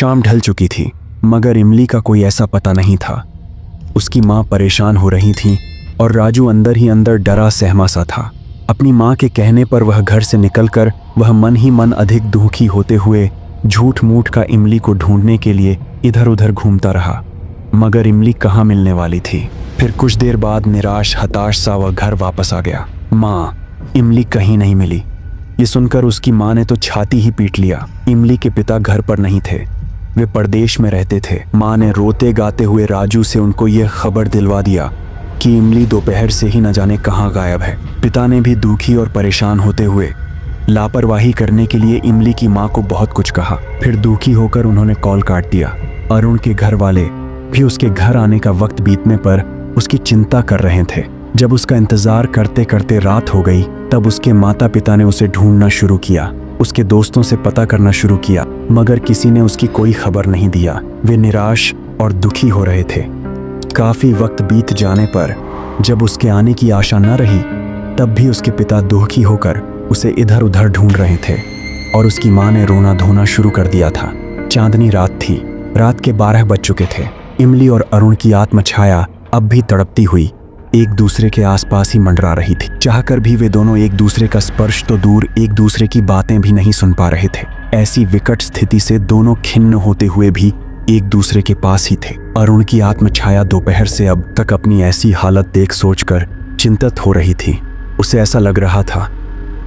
शाम ढल चुकी थी, मगर इमली का कोई ऐसा पता नहीं था। उसकी माँ परेशान हो रही थी और राजू अंदर ही अंदर डरा सहमा सा था। अपनी माँ के कहने पर वह घर से निकलकर वह मन ही मन अधिक दुखी होते हुए झूठ मूठ का इमली को ढूंढने के लिए इधर उधर घूमता रहा, मगर इमली कहाँ मिलने वाली थी। फिर कुछ देर बाद निराश हताश सा वह घर वापस आ गया। माँ, इमली कहीं नहीं मिली। ये सुनकर उसकी माँ ने तो छाती ही पीट लिया। इमली के पिता घर पर नहीं थे, वे परदेश में रहते थे। माँ ने रोते गाते हुए राजू से उनको यह खबर दिलवा दिया कि इमली दोपहर से ही न जाने कहाँ गायब है। पिता ने भी दुखी और परेशान होते हुए लापरवाही करने के लिए इमली की माँ को बहुत कुछ कहा। फिर दुखी होकर उन्होंने कॉल काट दिया। अरुण के घर वाले भी उसके घर आने का वक्त बीतने पर उसकी चिंता कर रहे थे। जब उसका इंतजार करते करते रात हो गई, तब उसके माता पिता ने उसे ढूंढना शुरू किया। उसके दोस्तों से पता करना शुरू किया, मगर किसी ने उसकी कोई खबर नहीं दिया। वे निराश और दुखी हो रहे थे। काफी वक्त बीत जाने पर जब उसके आने की आशा न रही, तब भी उसके पिता दुखी होकर उसे इधर उधर ढूंढ रहे थे और उसकी माँ ने रोना धोना शुरू कर दिया था। चांदनी रात थी, रात के 12 बज चुके थे। इमली और अरुण की आत्मछाया अब भी तड़पती हुई एक दूसरे के आसपास ही मंडरा रही थी। चाहकर भी वे दोनों एक दूसरे का स्पर्श तो दूर, एक दूसरे की बातें भी नहीं सुन पा रहे थे। ऐसी विकट स्थिति से दोनों खिन्न होते हुए भी एक दूसरे के पास ही थे। अरुण की आत्मछाया दोपहर से अब तक अपनी ऐसी हालत देख सोचकर चिंतित हो रही थी। उसे ऐसा लग रहा था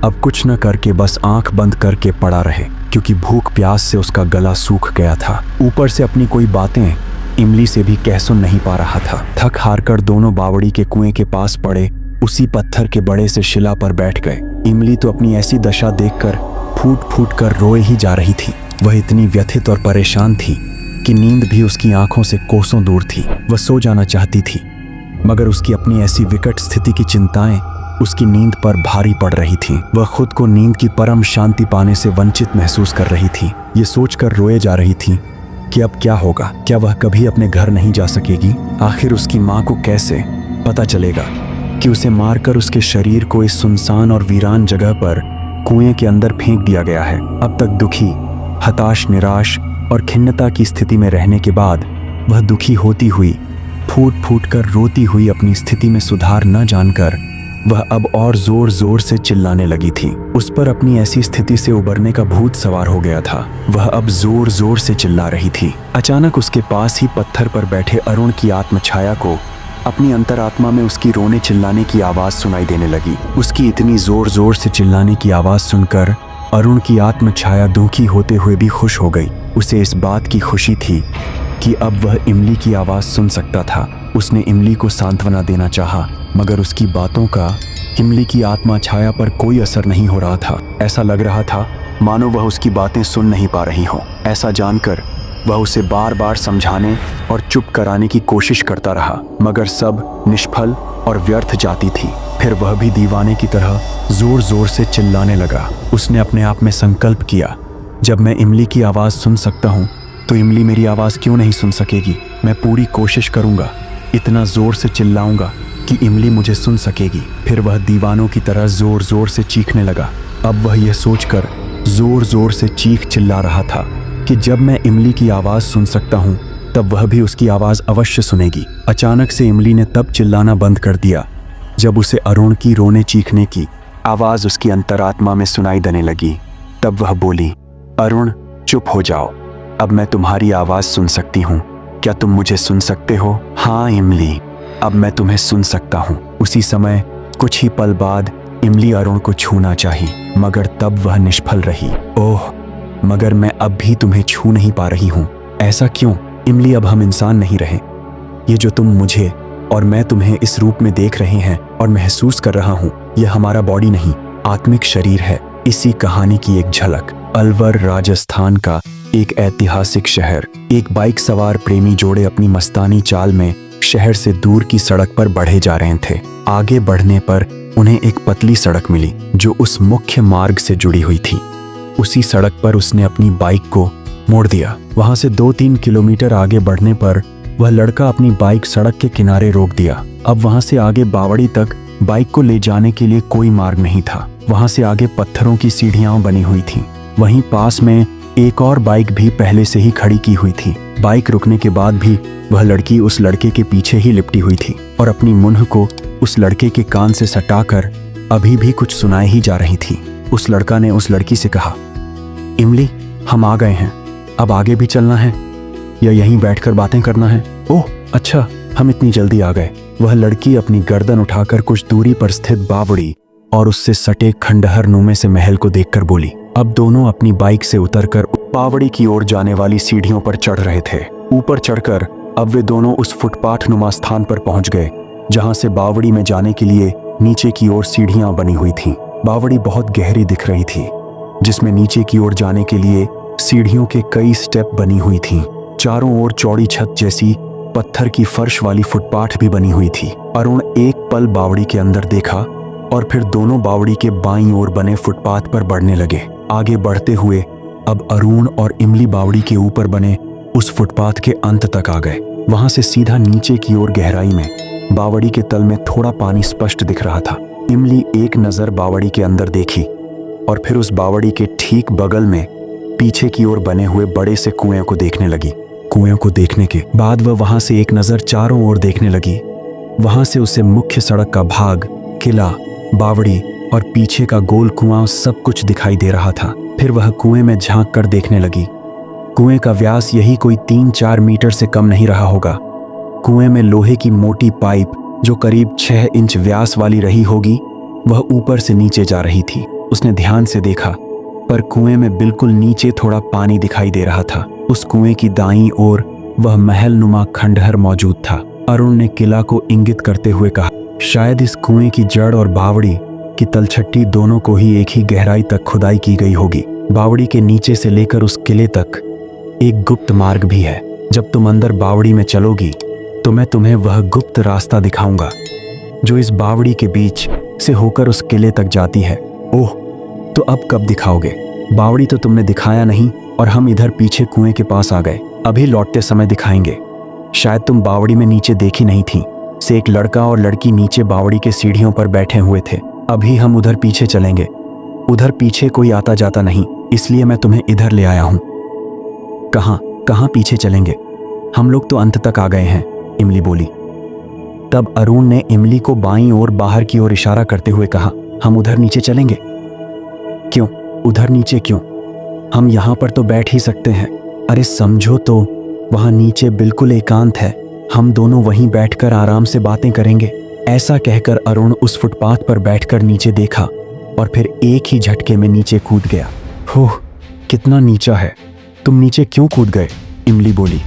अब कुछ न करके बस आंख बंद करके पड़ा रहे, क्योंकि भूख प्यास से उसका गला सूख गया था। ऊपर से अपनी कोई बातें इमली से भी कह सुन नहीं पा रहा था। थक हार कर दोनों बावड़ी के कुएं के पास पड़े उसी पत्थर के बड़े से शिला पर बैठ गए। इमली तो अपनी ऐसी दशा देखकर फूट फूट कर रोए ही जा रही थी। वह इतनी व्यथित और परेशान थी कि नींद भी उसकी आंखों से कोसों दूर थी। वह सो जाना चाहती थी, मगर उसकी अपनी ऐसी विकट स्थिति की चिंताएं उसकी नींद पर भारी पड़ रही थी। वह खुद को नींद की परम शांति पाने से वंचित महसूस कर रही थी। ये सोचकर रोए जा रही थी कि अब क्या होगा, क्या वह कभी अपने घर नहीं जा सकेगी? आखिर उसकी माँ को कैसे पता चलेगा कि उसे मारकर उसके शरीर को इस सुनसान और वीरान जगह पर कुएं के अंदर फेंक दिया गया है? अब तक दुखी, हताश, निराश और खिन्नता की स्थिति में रहने के बाद वह दुखी होती हुई, फूट फूट कर रोती हुई अपनी स्थिति में सुधार न जानकर वह अब और जोर जोर से चिल्लाने लगी थी। उस पर अपनी ऐसी स्थिति से उबरने का भूत सवार हो गया था। वह अब जोर जोर से चिल्ला रही थी। अचानक उसके पास ही पत्थर पर बैठे अरुण की आत्मछाया को अपनी अंतरात्मा में उसकी रोने चिल्लाने की आवाज सुनाई देने लगी। उसकी इतनी जोर जोर से चिल्लाने की आवाज सुनकर अरुण की आत्मछाया दुखी होते हुए भी खुश हो गई। उसे इस बात की खुशी थी कि अब वह इमली की आवाज सुन सकता था। उसने इमली को सांत्वना देना चाहा, मगर उसकी बातों का इमली की आत्मा छाया पर कोई असर नहीं हो रहा था। ऐसा लग रहा था मानो वह उसकी बातें सुन नहीं पा रही हो। ऐसा जानकर वह उसे बार बार समझाने और चुप कराने की कोशिश करता रहा, मगर सब निष्फल और व्यर्थ जाती थी। फिर वह भी दीवाने की तरह जोर जोर से चिल्लाने लगा। उसने अपने आप में संकल्प किया, जब मैं इमली की आवाज़ सुन सकता हूँ तो इमली मेरी आवाज़ क्यों नहीं सुन सकेगी? मैं पूरी कोशिश करूँगा, इतना ज़ोर से चिल्लाऊँगा कि इमली मुझे सुन सकेगी। फिर वह दीवानों की तरह ज़ोर ज़ोर से चीखने लगा। अब वह यह सोचकर ज़ोर ज़ोर से चीख चिल्ला रहा था कि जब मैं इमली की आवाज़ सुन सकता हूँ तब वह भी उसकी आवाज़ अवश्य सुनेगी। अचानक से इमली ने तब चिल्लाना बंद कर दिया जब उसे अरुण की रोने चीखने की आवाज़ उसकी अंतरात्मा में सुनाई देने लगी। तब वह बोली, अरुण चुप हो जाओ, अब मैं तुम्हारी आवाज़ सुन सकती हूँ। क्या तुम मुझे सुन सकते हो? हाँ इमली, अब मैं तुम्हें सुन सकता हूँ। उसी समय कुछ ही पल बाद इमली अरुण को छूना चाही, मगर तब वह निष्फल रही। ओह, मगर मैं अब भी तुम्हें छू नहीं पा रही हूँ। ऐसा क्यों? इमली, अब हम इंसान नहीं रहे। ये जो तुम मुझे और मैं तुम्हें इस रूप में देख रहे हैं और महसूस कर रहा हूँ, यह हमारा बॉडी नहीं, आत्मिक शरीर है। इसी कहानी की एक झलक। अलवर, राजस्थान का एक ऐतिहासिक शहर। एक बाइक सवार प्रेमी जोड़े अपनी मस्तानी चाल में शहर से दूर की सड़क पर बढ़े जा रहे थे। आगे बढ़ने पर उन्हें एक पतली सड़क मिली जो उस मुख्य मार्ग से जुड़ी हुई थी। उसी सड़क पर उसने अपनी बाइक को मोड़ दिया। वहां से 2-3 किलोमीटर आगे बढ़ने पर वह लड़का अपनी बाइक सड़क के किनारे रोक दिया। अब वहां से आगे बावड़ी तक बाइक को ले जाने के लिए कोई मार्ग नहीं था। वहां से आगे पत्थरों की सीढ़ियां बनी हुई थीं। वहीं पास में एक और बाइक भी पहले से ही खड़ी की हुई थी। बाइक रुकने के बाद भी वह लड़की उस लड़के के पीछे ही लिपटी हुई थी और अपनी मुंह को उस लड़के के कान से सटाकर अभी भी कुछ सुनाए ही जा रही थी। उस लड़का ने उस लड़की से कहा, इमली, हम आ गए हैं, अब आगे भी चलना है या यहीं बैठकर बातें करना है? ओह अच्छा, हम इतनी जल्दी आ गए। वह लड़की अपनी गर्दन उठाकर कुछ दूरी पर स्थित बावड़ी और उससे सटे खंडहर नुमे से महल को देखकर बोली। अब दोनों अपनी बाइक से उतरकर बावड़ी की ओर जाने वाली सीढ़ियों पर चढ़ रहे थे। ऊपर चढ़कर अब वे दोनों उस फुटपाथ नुमा स्थान पर पहुंच गए जहां से बावड़ी में जाने के लिए नीचे की ओर सीढ़ियां बनी हुई थीं। बावड़ी बहुत गहरी दिख रही थी, जिसमें नीचे की ओर जाने के लिए सीढ़ियों के कई स्टेप बनी हुई थीं। चारों ओर चौड़ी छत जैसी पत्थर की फर्श वाली फुटपाथ भी बनी हुई थी। अरुण एक पल बावड़ी के अंदर देखा और फिर दोनों बावड़ी के बाईं ओर बने फुटपाथ पर बढ़ने लगे। आगे बढ़ते हुए अब अरुण और इमली बावड़ी के ऊपर बने उस फुटपाथ के अंत तक आ गए। वहां से सीधा नीचे की ओर गहराई में बावड़ी के तल में थोड़ा पानी स्पष्ट दिख रहा था। इमली एक नजर बावड़ी के अंदर देखी और फिर उस बावड़ी के ठीक बगल में पीछे की ओर बने हुए बड़े से कुएं को देखने लगी। कुएं को देखने के बाद वह वहां से एक नजर चारों ओर देखने लगी। वहां से उसे मुख्य सड़क का भाग, किला, बावड़ी और पीछे का गोल कुआं सब कुछ दिखाई दे रहा था। फिर वह कुएं में झांक कर देखने लगी। कुएं का व्यास यही कोई 3-4 मीटर से कम नहीं रहा होगा। कुएं में लोहे की मोटी पाइप जो करीब 6 इंच व्यास वाली रही होगी, वह ऊपर से नीचे जा रही थी। उसने ध्यान से देखा, पर कुएं में बिल्कुल नीचे थोड़ा पानी दिखाई दे रहा था। उस कुएं की दाईं ओर वह महल नुमा खंडहर मौजूद था। अरुण ने किला को इंगित करते हुए कहा, शायद इस कुएं की जड़ और बावड़ी की तलछट्टी दोनों को ही एक ही गहराई तक खुदाई की गई होगी। बावड़ी के नीचे से लेकर उस किले तक एक गुप्त मार्ग भी है। जब तुम अंदर बावड़ी में चलोगी तो मैं तुम्हें वह गुप्त रास्ता दिखाऊंगा जो इस बावड़ी के बीच से होकर उस किले तक जाती है। ओह, तो अब कब दिखाओगे? बावड़ी तो तुमने दिखाया नहीं और हम इधर पीछे कुएं के पास आ गए। अभी लौटते समय दिखाएंगे। शायद तुम बावड़ी में नीचे देखी नहीं थी। से एक लड़का और लड़की नीचे बावड़ी के सीढ़ियों पर बैठे हुए थे। अभी हम उधर पीछे चलेंगे। उधर पीछे कोई आता जाता नहीं, इसलिए मैं तुम्हें इधर ले आया हूं। कहाँ पीछे चलेंगे? हम लोग तो अंत तक आ गए हैं, इमली बोली। तब अरुण ने इमली को बाईं ओर बाहर की ओर इशारा करते हुए कहा, हम उधर नीचे चलेंगे। क्यों? उधर नीचे क्यों? हम यहाँ पर तो बैठ ही सकते हैं। अरे समझो तो, वहाँ नीचे बिल्कुल एकांत है। हम दोनों वहीं बैठकर आराम से बातें करेंगे। ऐसा कहकर अरुण उस फुटपाथ पर बैठकर नीचे देखा और फिर एक ही झटके में नीचे कूद गया। होह, कितना नीचा है। तुम नीचे क्यों कूद गए? इमली बोली।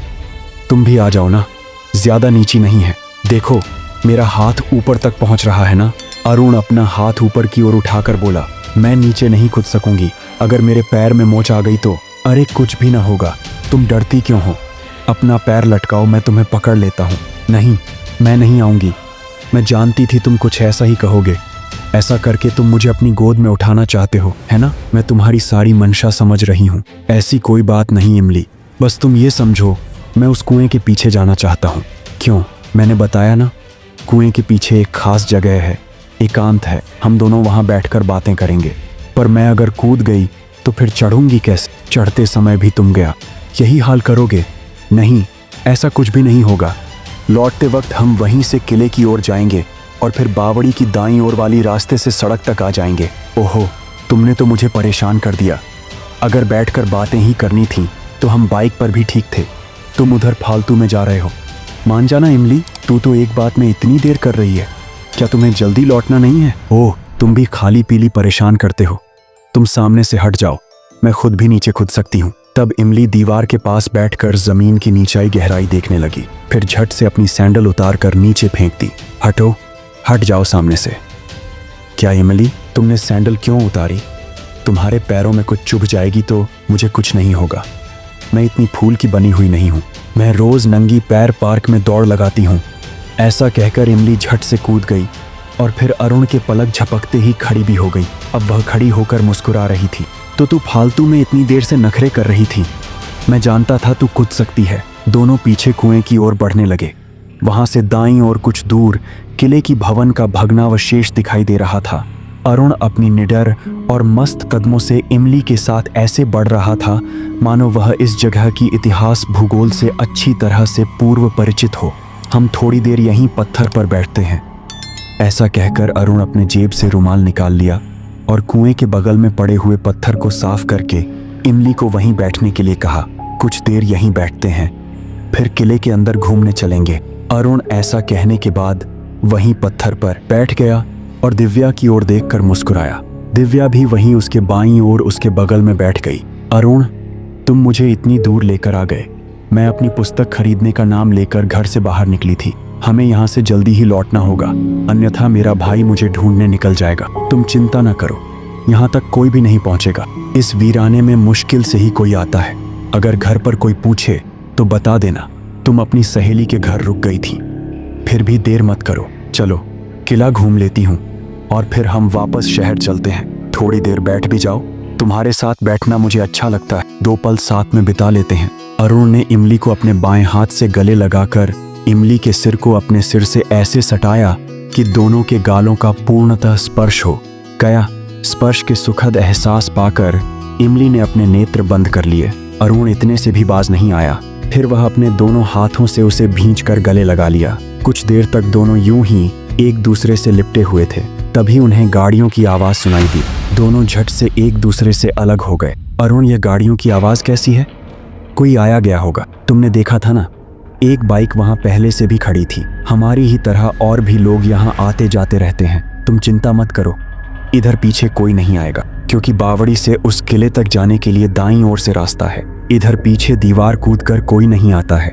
तुम भी आ जाओ ना, ज्यादा नीची नहीं है। देखो, मेरा हाथ ऊपर तक पहुंच रहा है ना। अरुण अपना हाथ ऊपर की ओर उठाकर बोला, मैं नीचे नहीं कूद सकूंगी। अगर मेरे पैर में मोच आ गई तो? अरे कुछ भी ना होगा, तुम डरती क्यों हो? अपना पैर लटकाओ, मैं तुम्हें पकड़ लेता हूँ। नहीं, मैं नहीं आऊंगी। मैं जानती थी तुम कुछ ऐसा ही कहोगे। ऐसा करके तुम मुझे अपनी गोद में उठाना चाहते हो, है ना? मैं तुम्हारी सारी मंशा समझ रही हूँ। ऐसी कोई बात नहीं इमली, बस तुम ये समझो, मैं उस कुएं के पीछे जाना चाहता हूँ। क्यों? मैंने बताया ना, कुएं के पीछे एक खास जगह है, एकांत है। हम दोनों वहां बैठकर बातें करेंगे। पर मैं अगर कूद गई तो फिर चढ़ूंगी कैसे? चढ़ते समय भी तुम गया यही हाल करोगे? नहीं, ऐसा कुछ भी नहीं होगा। लौटते वक्त हम वहीं से किले की ओर जाएंगे और फिर बावड़ी की दाईं ओर वाली रास्ते से सड़क तक आ जाएंगे। ओहो, तुमने तो मुझे परेशान कर दिया। अगर बैठकर बातें ही करनी थी तो हम बाइक पर भी ठीक थे। तुम उधर फालतू में जा रहे हो। मान जाना इमली, तू तो एक बात में इतनी देर कर रही है। क्या तुम्हें जल्दी लौटना नहीं है? ओह, तुम भी खाली पीली परेशान करते हो। तुम सामने से हट जाओ, मैं खुद भी नीचे कूद सकती हूँ। तब इमली दीवार के पास बैठकर जमीन की नीचाई गहराई देखने लगी। फिर झट से अपनी सैंडल उतार कर नीचे फेंक दी। हटो, हट जाओ सामने से। क्या इमली, तुमने सैंडल क्यों उतारी? तुम्हारे पैरों में कुछ चुभ जाएगी तो मुझे कुछ नहीं होगा। मैं इतनी फूल की बनी हुई नहीं हूँ। मैं रोज नंगी पैर पार्क में दौड़ लगाती हूँ। ऐसा कहकर इमली झट से कूद गई और फिर अरुण के पलक झपकते ही खड़ी भी हो गई। अब वह खड़ी होकर मुस्कुरा रही थी। तो तू फालतू में इतनी देर से नखरे कर रही थी। मैं जानता था तू कूद सकती है। दोनों पीछे कुएं की ओर बढ़ने लगे। वहां से दाईं ओर कुछ दूर किले की भवन का भग्नावशेष दिखाई दे रहा था। अरुण अपनी निडर और मस्त कदमों से इमली के साथ ऐसे बढ़ रहा था मानो वह इस जगह की इतिहास भूगोल से अच्छी तरह से पूर्व परिचित हो। हम थोड़ी देर यहीं पत्थर पर बैठते हैं। ऐसा कहकर अरुण अपने जेब से रुमाल निकाल लिया और कुएं के बगल में पड़े हुए पत्थर को साफ करके इमली को वहीं बैठने के लिए कहा। कुछ देर यहीं बैठते हैं, फिर किले के अंदर घूमने चलेंगे। अरुण ऐसा कहने के बाद वहीं पत्थर पर बैठ गया और दिव्या की ओर देखकर मुस्कुराया। दिव्या भी वहीं उसके बाईं ओर उसके बगल में बैठ गई। अरुण, तुम मुझे इतनी दूर लेकर आ गए। मैं अपनी पुस्तक खरीदने का नाम लेकर घर से बाहर निकली थी। हमें यहाँ से जल्दी ही लौटना होगा, अन्यथा मेरा भाई मुझे ढूंढने निकल जाएगा। तुम चिंता न करो, यहाँ तक कोई भी नहीं पहुँचेगा। इस वीराने में मुश्किल से ही कोई आता है। अगर घर पर कोई पूछे तो बता देना तुम अपनी सहेली के घर रुक गई थी। फिर भी देर मत करो, चलो किला घूम लेती हूँ और फिर हम वापस शहर चलते हैं। थोड़ी देर बैठ भी जाओ, तुम्हारे साथ बैठना मुझे अच्छा लगता है। 2 पल साथ में बिता लेते हैं। अरुण ने इमली को अपने बाएं हाथ से गले लगाकर इमली के सिर को अपने सिर से ऐसे सटाया कि दोनों के गालों का पूर्णतः स्पर्श हो गया। स्पर्श के सुखद एहसास पाकर इमली ने अपने नेत्र बंद कर लिए। अरुण इतने से भी बाज नहीं आया। फिर वह अपने दोनों हाथों से उसे भींचकर गले लगा लिया। कुछ देर तक दोनों यूं ही एक दूसरे से लिपटे हुए थे। तभी उन्हें गाड़ियों की आवाज सुनाई दी। दोनों झट से एक दूसरे से अलग हो गए। अरुण, यह गाड़ियों की आवाज कैसी है? कोई आया गया होगा। तुमने देखा था ना, एक बाइक वहां पहले से भी खड़ी थी। हमारी ही तरह और भी लोग यहाँ आते जाते रहते हैं। तुम चिंता मत करो, इधर पीछे कोई नहीं आएगा, क्योंकि बावड़ी से उस किले तक जाने के लिए दाईं ओर से रास्ता है। इधर पीछे दीवार कूदकर कोई नहीं आता है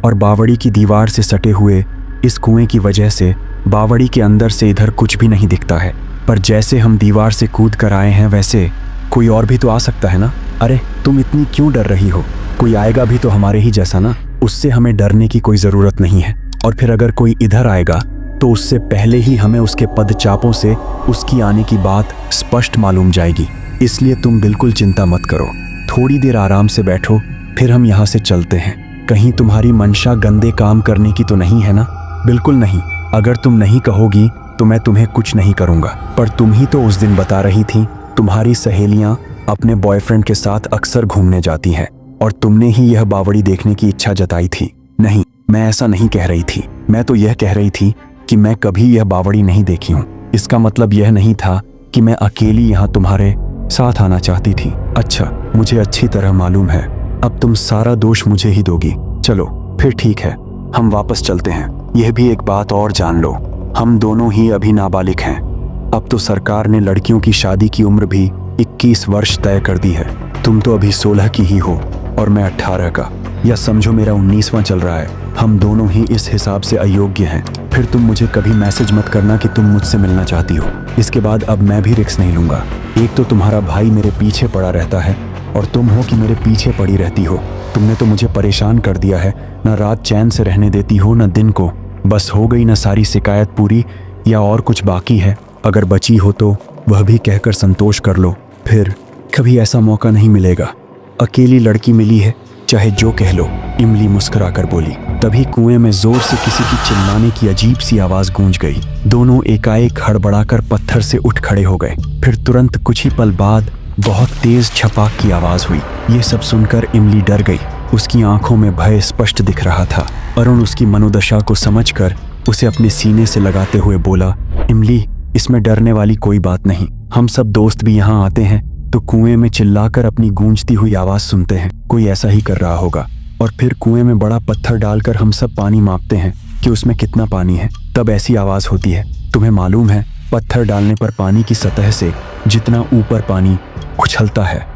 और बावड़ी की दीवार से सटे हुए इस कुएं की वजह से बावड़ी के अंदर से इधर कुछ भी नहीं दिखता है। पर जैसे हम दीवार से कूद कर आए हैं वैसे कोई और भी तो आ सकता है ना। अरे तुम इतनी क्यों डर रही हो? कोई आएगा भी तो हमारे ही जैसा ना, उससे हमें डरने की कोई ज़रूरत नहीं है। और फिर अगर कोई इधर आएगा तो उससे पहले ही हमें उसके पदचापों से उसकी आने की बात स्पष्ट मालूम जाएगी। इसलिए तुम बिल्कुल चिंता मत करो, थोड़ी देर आराम से बैठो, फिर हम यहाँ से चलते हैं। कहीं तुम्हारी मंशा गंदे काम करने की तो नहीं है ना? बिल्कुल नहीं। अगर तुम नहीं कहोगी तो मैं तुम्हें कुछ नहीं करूँगा। पर तुम ही तो उस दिन बता रही थी तुम्हारी सहेलियाँ अपने बॉयफ्रेंड के साथ अक्सर घूमने जाती हैं और तुमने ही यह बावड़ी देखने की इच्छा जताई थी। नहीं, मैं ऐसा नहीं कह रही थी। मैं तो यह कह रही थी कि मैं कभी यह बावड़ी नहीं देखी हूँ। इसका मतलब यह नहीं था कि मैं अकेली यहाँ तुम्हारे साथ आना चाहती थी। अच्छा, मुझे अच्छी तरह मालूम है, अब तुम सारा दोष मुझे ही दोगी। चलो फिर ठीक है, हम वापस चलते हैं। यह भी एक बात और जान लो, हम दोनों ही अभी नाबालिग हैं। अब तो सरकार ने लड़कियों की शादी की उम्र भी 21 वर्ष तय कर दी है। तुम तो अभी 16 की ही हो और मैं 18 का, या समझो मेरा 19वां चल रहा है। हम दोनों ही इस हिसाब से अयोग्य हैं। फिर तुम मुझे कभी मैसेज मत करना कि तुम मुझसे मिलना चाहती हो। इसके बाद अब मैं भी रिस्क नहीं लूँगा। एक तो तुम्हारा भाई मेरे पीछे पड़ा रहता है और तुम हो कि मेरे पीछे पड़ी रहती हो। तुमने तो मुझे परेशान कर दिया है, न रात चैन से रहने देती हो न दिन को। बस हो गई न सारी शिकायत पूरी, या और कुछ बाकी है? अगर बची हो तो वह भी कहकर संतोष कर लो। फिर कभी ऐसा मौका नहीं मिलेगा। अकेली लड़की मिली है, चाहे जो कह लो, इमली मुस्कुराकर बोली। तभी कुएं में जोर से किसी की चिल्लाने की अजीब सी आवाज गूंज गई। दोनों एकाएक हड़बड़ाकर पत्थर से उठ खड़े हो गए। फिर तुरंत कुछ ही पल बाद बहुत तेज छपाक की आवाज हुई। ये सब सुनकर इमली डर गई। उसकी आंखों में भय स्पष्ट दिख रहा था। अरुण उसकी मनोदशा को समझकर उसे अपने सीने से लगाते हुए बोला, इमली, इसमें डरने वाली कोई बात नहीं। हम सब दोस्त भी यहाँ आते हैं तो कुएं में चिल्लाकर अपनी गूंजती हुई आवाज सुनते हैं। कोई ऐसा ही कर रहा होगा। और फिर कुएं में बड़ा पत्थर डालकर हम सब पानी मापते हैं कि उसमें कितना पानी है, तब ऐसी आवाज होती है। तुम्हें मालूम है, पत्थर डालने पर पानी की सतह से जितना ऊपर पानी उछलता है,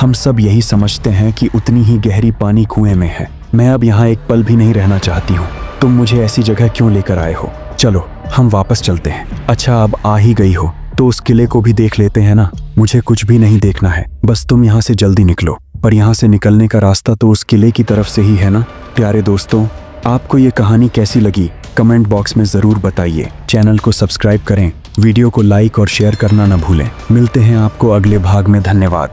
हम सब यही समझते हैं कि उतनी ही गहरी पानी कुएं में है। मैं अब यहाँ एक पल भी नहीं रहना चाहती हूँ। तुम मुझे ऐसी जगह क्यों लेकर आए हो? चलो हम वापस चलते हैं। अच्छा, अब आ ही गई हो तो उस किले को भी देख लेते हैं ना। मुझे कुछ भी नहीं देखना है, बस तुम यहाँ से जल्दी निकलो। पर यहाँ से निकलने का रास्ता तो उस किले की तरफ से ही है ना। प्यारे दोस्तों, आपको ये कहानी कैसी लगी कमेंट बॉक्स में ज़रूर बताइए। चैनल को सब्सक्राइब करें, वीडियो को लाइक और शेयर करना न भूलें। मिलते हैं आपको अगले भाग में। धन्यवाद।